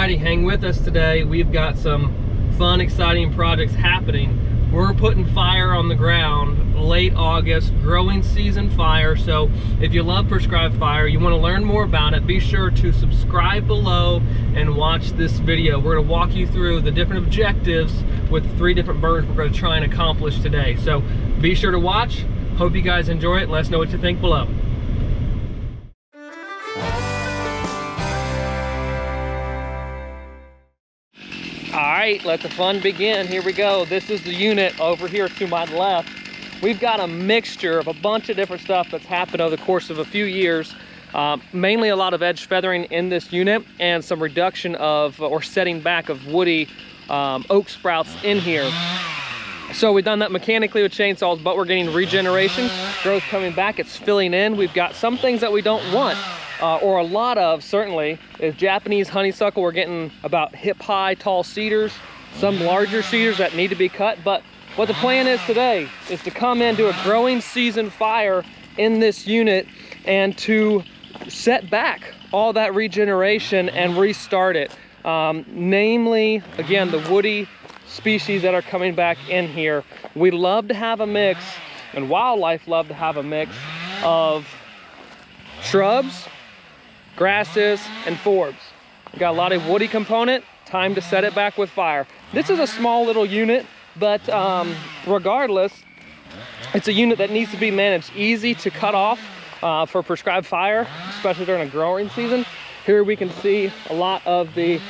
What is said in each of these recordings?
Alrighty, hang with us today. We've got some fun, exciting projects happening. We're putting fire on the ground, late August, growing season fire. So if you love prescribed fire, you want to learn more about it, be sure to subscribe below and watch this video. We're going to walk you through the different objectives with 3 different birds we're going to try and accomplish today. So be sure to watch. Hope you guys enjoy it. Let us know what you think below. All right, let the fun begin. Here we go. This is the unit over here to my left. We've got a mixture of a bunch of different stuff that's happened over the course of a few years. Mainly a lot of edge feathering in this unit and some reduction of or setting back of woody oak sprouts in here. So we've done that mechanically with chainsaws, but we're getting regeneration, growth coming back, it's filling in. We've got some things that we don't want. Or a lot of, certainly, is Japanese honeysuckle. We're getting about hip-high tall cedars, some larger cedars that need to be cut. But what the plan is today is to come in, do a growing season fire in this unit and to set back all that regeneration and restart it. Namely, again, the woody species that are coming back in here. We love to have a mix, and wildlife love to have a mix of shrubs, grasses, and forbs. We got a lot of woody component, time to set it back with fire. This is a small little unit, but regardless, it's a unit that needs to be managed. Easy to cut off for prescribed fire, especially during a growing season. Here we can see a lot of the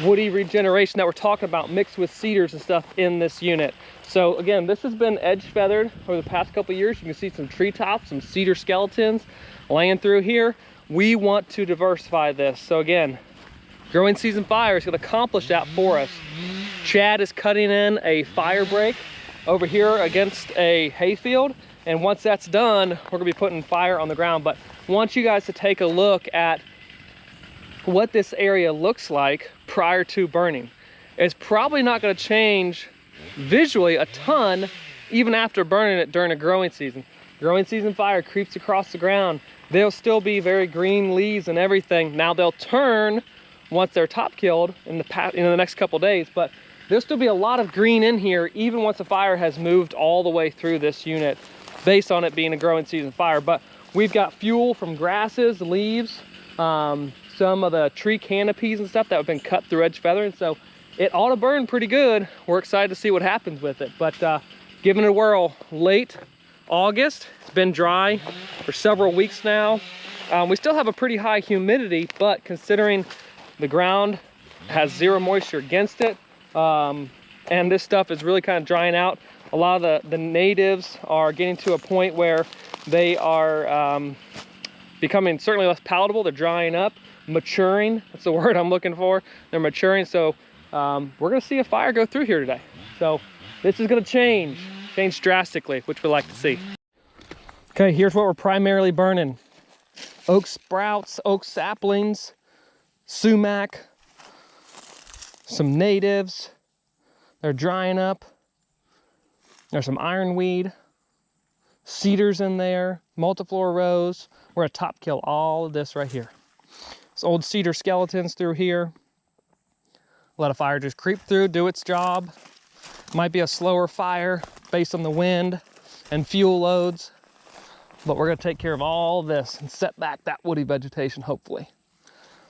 woody regeneration that we're talking about mixed with cedars and stuff in this unit. So again, this has been edge feathered over the past couple of years. You can see some treetops, some cedar skeletons laying through here. We want to diversify this. So again, growing season fire is going to accomplish that for us. Chad is cutting in a fire break over here against a hayfield, and once that's done, we're going to be putting fire on the ground. But I want you guys to take a look at what this area looks like prior to burning. It's probably not going to change visually a ton even after burning it during a growing season. Growing season fire creeps across the ground. They'll still be very green leaves and everything. Now they'll turn once they're top killed in the next couple days, but there'll still be a lot of green in here even once the fire has moved all the way through this unit based on it being a growing season fire. But we've got fuel from grasses, leaves, some of the tree canopies and stuff that have been cut through edge feathering. So it ought to burn pretty good. We're excited to see what happens with it, but giving it a whirl. Late August, it's been dry for several weeks now. We still have a pretty high humidity, but considering the ground has zero moisture against it, and this stuff is really kind of drying out, a lot of the natives are getting to a point where they are becoming certainly less palatable. They're drying up, maturing. That's the word I'm looking for. They're maturing. So we're going to see a fire go through here today. So this is going to change drastically, which we like to see. Okay, here's what we're primarily burning. Oak sprouts, oak saplings, sumac, some natives. They're drying up. There's some ironweed, cedars in there, multiflora rose. We're gonna top kill all of this right here. It's old cedar skeletons through here. Let a fire just creep through, do its job. Might be a slower fire based on the wind and fuel loads, but we're gonna take care of all of this and set back that woody vegetation, hopefully.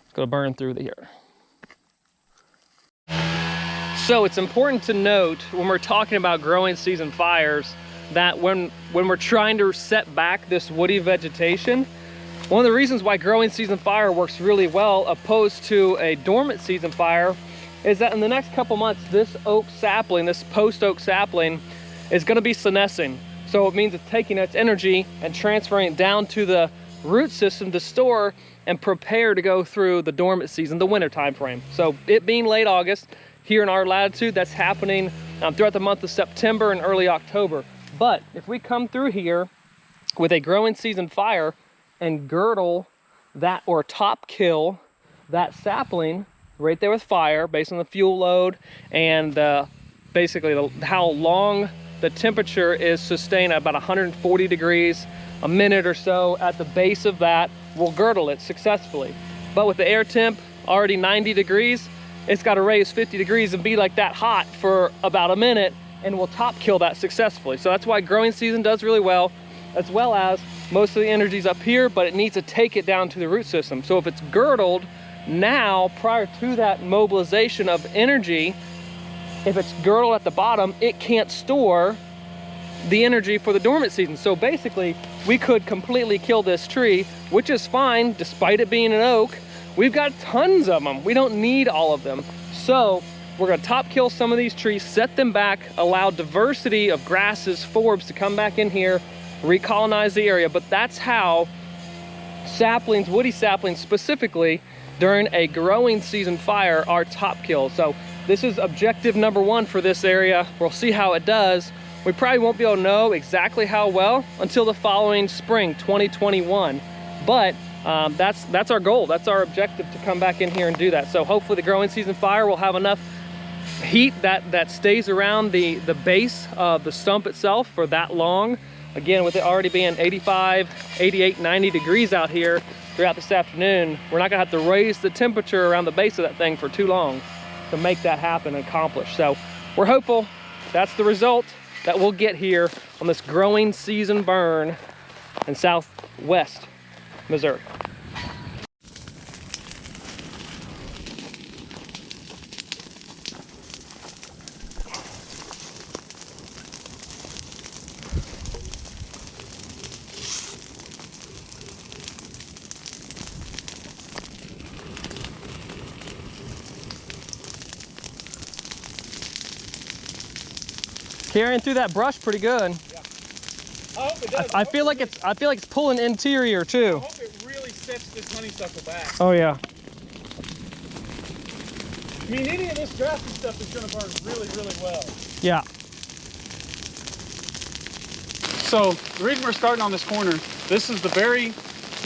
It's gonna burn through the here. So it's important to note when we're talking about growing season fires that when we're trying to set back this woody vegetation, one of the reasons why growing season fire works really well opposed to a dormant season fire is that in the next couple months, this oak sapling, this post oak sapling, is going to be senescing. So it means it's taking its energy and transferring it down to the root system to store and prepare to go through the dormant season, the winter time frame. So it being late August, here in our latitude, that's happening throughout the month of September and early October. But if we come through here with a growing season fire and girdle that or top kill that sapling right there with fire based on the fuel load and basically how long the temperature is sustained at about 140 degrees, a minute or so at the base of that, we'll girdle it successfully. But with the air temp already 90 degrees, it's got to raise 50 degrees and be like that hot for about a minute, and will top kill that successfully. So that's why growing season does really well, as well as most of the energy's up here, but it needs to take it down to the root system. So if it's girdled now, prior to that mobilization of energy, if it's girdled at the bottom, it can't store the energy for the dormant season. So basically, we could completely kill this tree, which is fine, despite it being an oak. We've got tons of them. We don't need all of them. So we're gonna top kill some of these trees, set them back, allow diversity of grasses, forbs to come back in here, recolonize the area. But that's how saplings, woody saplings specifically, during a growing season fire are top killed. So this is objective number one for this area. We'll see how it does. We probably won't be able to know exactly how well until the following spring, 2021. But that's our goal. That's our objective, to come back in here and do that. So hopefully the growing season fire will have enough heat that stays around the base of the stump itself for that long. Again, with it already being 85, 88, 90 degrees out here throughout this afternoon, we're not gonna have to raise the temperature around the base of that thing for too long to make that happen and accomplish. So we're hopeful that's the result that we'll get here on this growing season burn in southwest Missouri. Carrying through that brush pretty good. Yeah. I hope it does. I feel like it's pulling interior too. I hope it really sets this honeysuckle back. Oh yeah. I mean, any of this drafty stuff is going to burn really, really well. Yeah. So the reason we're starting on this corner, this is the very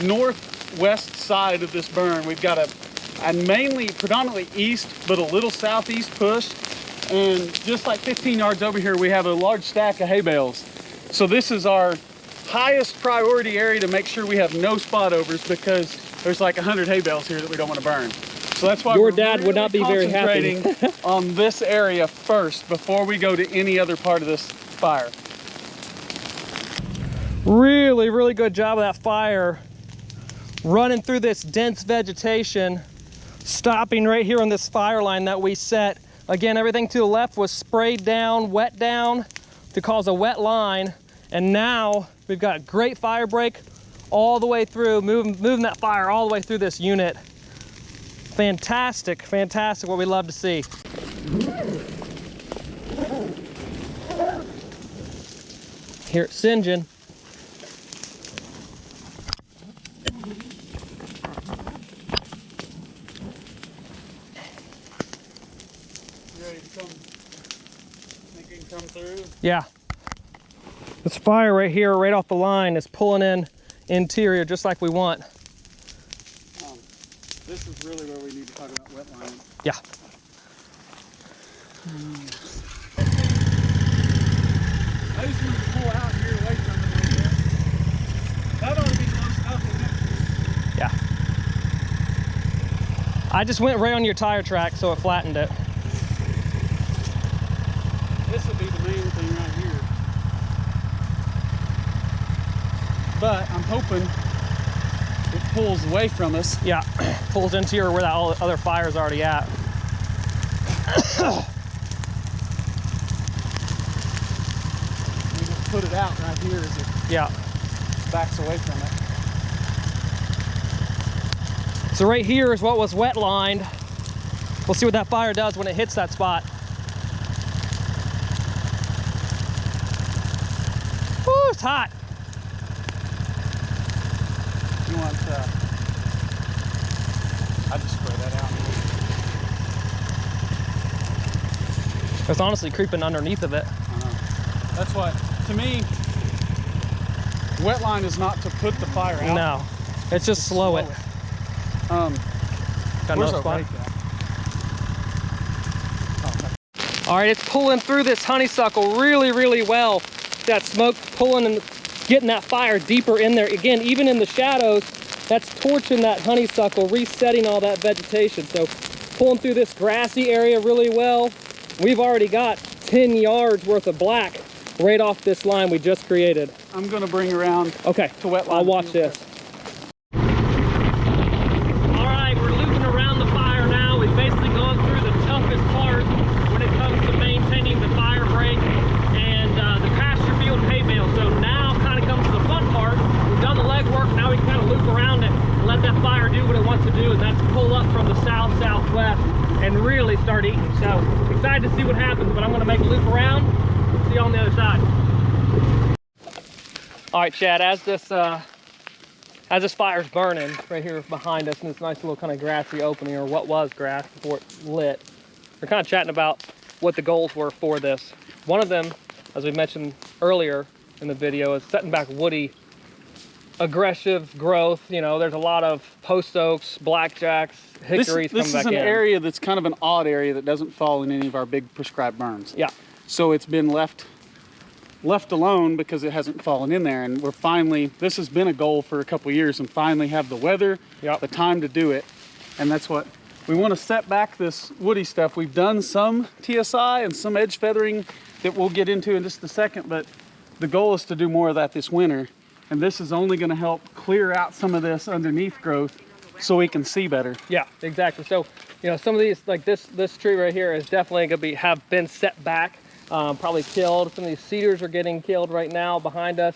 northwest side of this burn. We've got a predominantly east, but a little southeast push. And just like 15 yards over here, we have a large stack of hay bales. So this is our highest priority area to make sure we have no spot overs, because there's like 100 hay bales here that we don't want to burn. So that's why your dad would not be very happy on this area first before we go to any other part of this fire. Really, really good job of that fire running through this dense vegetation, stopping right here on this fire line that we set. Again, everything to the left was sprayed down, wet down to cause a wet line. And now we've got great fire break all the way through, moving that fire all the way through this unit. Fantastic, fantastic, what we love to see. Here it's singeing. Come through. Yeah. This fire right here, right off the line, is pulling in interior just like we want. This is really where we need to talk about wet line. Yeah. I just want to pull out here away from it a little bit. That ought to be close enough, isn't it? Yeah. I just went right on your tire track, so it flattened it. This will be the main thing right here. But I'm hoping it pulls away from us. Yeah, pulls into where that all the other fire's already at. We just put it out right here as it backs away from it. So right here is what was wet lined. We'll see what that fire does when it hits that spot. Woo, it's hot. You want I just spray that out. It's honestly creeping underneath of it. I know. That's why, to me, wet line is not to put the fire out. No, it's just slow it. Got another spot? All right, it's pulling through this honeysuckle really, really well. That smoke pulling and getting that fire deeper in there. Again, even in the shadows, that's torching that honeysuckle, resetting all that vegetation. So pulling through this grassy area really well. We've already got 10 yards worth of black right off this line we just created. I'm gonna bring around okay to wet line. I'll watch this. All right, we're looping around the fire now. We've basically gone through the toughest part when it comes to maintaining the fire break and the pasture field hay bale. So now kind of comes to the fun part. We've done the legwork, now we can kind of loop around it and let that fire do what it wants to do, and that's pull up from the south, southwest and really start eating. So excited to see what happens, but I'm gonna make a loop around. See you on the other side. All right, Chad, as this fire's burning right here behind us in this nice little kind of grassy opening, or what was grass before it lit, we're kind of chatting about what the goals were for this. One of them, as we mentioned earlier in the video, is setting back woody aggressive growth. You know, there's a lot of post oaks, blackjacks, hickories coming back in. This is an area that's kind of an odd area that doesn't fall in any of our big prescribed burns. Yeah. So it's been left alone because it hasn't fallen in there, and we're finally, this has been a goal for a couple of years, and finally have the weather, the time to do it. And that's what we want to set back, this woody stuff. We've done some TSI and some edge feathering that we'll get into in just a second, but the goal is to do more of that this winter. And this is only going to help clear out some of this underneath growth so we can see better. Yeah, exactly. So, you know, some of these, like this tree right here is definitely going to have been set back, probably killed. Some of these cedars are getting killed right now behind us.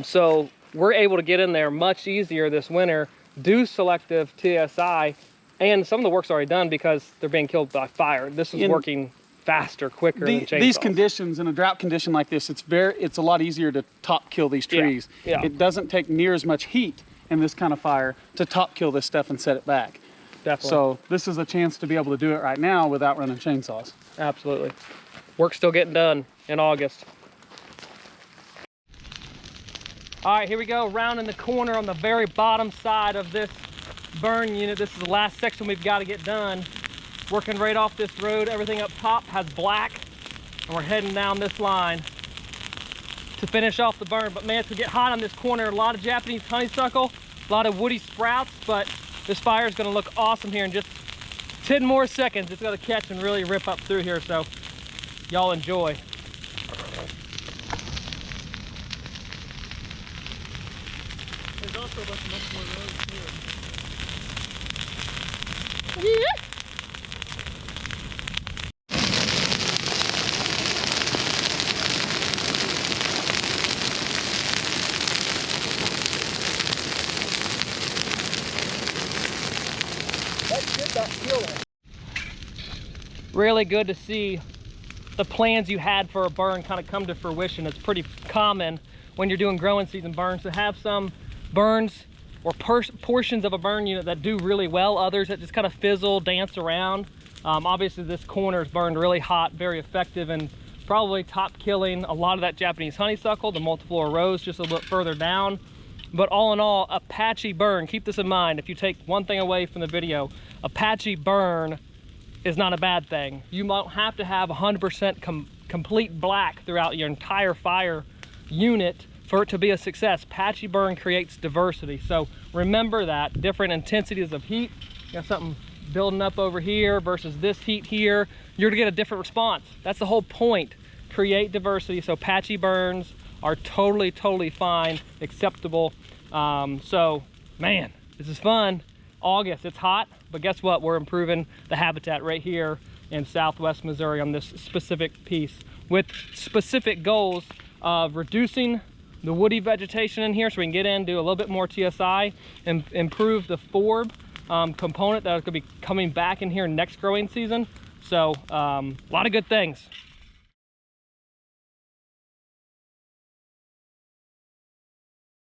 So we're able to get in there much easier this winter, do selective TSI, and some of the work's already done because they're being killed by fire. This is working faster, quicker than chainsaws. These conditions, in a drought condition like this, it's a lot easier to top kill these trees. Yeah. It doesn't take near as much heat in this kind of fire to top kill this stuff and set it back. Definitely. So this is a chance to be able to do it right now without running chainsaws. Absolutely. Work's still getting done in August. All right, here we go, rounding the corner on the very bottom side of this burn unit. This is the last section we've got to get done. Working right off this road, everything up top has black, and we're heading down this line to finish off the burn. But man, it's gonna get hot on this corner. A lot of Japanese honeysuckle, a lot of woody sprouts, but this fire is gonna look awesome here in just 10 more seconds. It's gonna catch and really rip up through here, so y'all enjoy. There's also a bunch of more roads here. Yeah. Really good to see the plans you had for a burn kind of come to fruition. It's pretty common when you're doing growing season burns to have some burns or portions of a burn unit that do really well, others that just kind of fizzle, dance around. Obviously this corner is burned really hot, very effective, and probably top killing a lot of that Japanese honeysuckle, the multiflora rose just a little bit further down. But all in all, a patchy burn, keep this in mind, if you take one thing away from the video, a patchy burn is not a bad thing. You won't have to have 100% complete black throughout your entire fire unit for it to be a success. Patchy burn creates diversity. So remember that, different intensities of heat. You got something building up over here versus this heat here, you're gonna get a different response. That's the whole point, create diversity. So patchy burns are totally fine, acceptable. So man, this is fun. August, it's hot, but guess what? We're improving the habitat right here in Southwest Missouri on this specific piece with specific goals of reducing the woody vegetation in here so we can get in, do a little bit more TSI, and improve the forb component that is going to be coming back in here next growing season. So a lot of good things.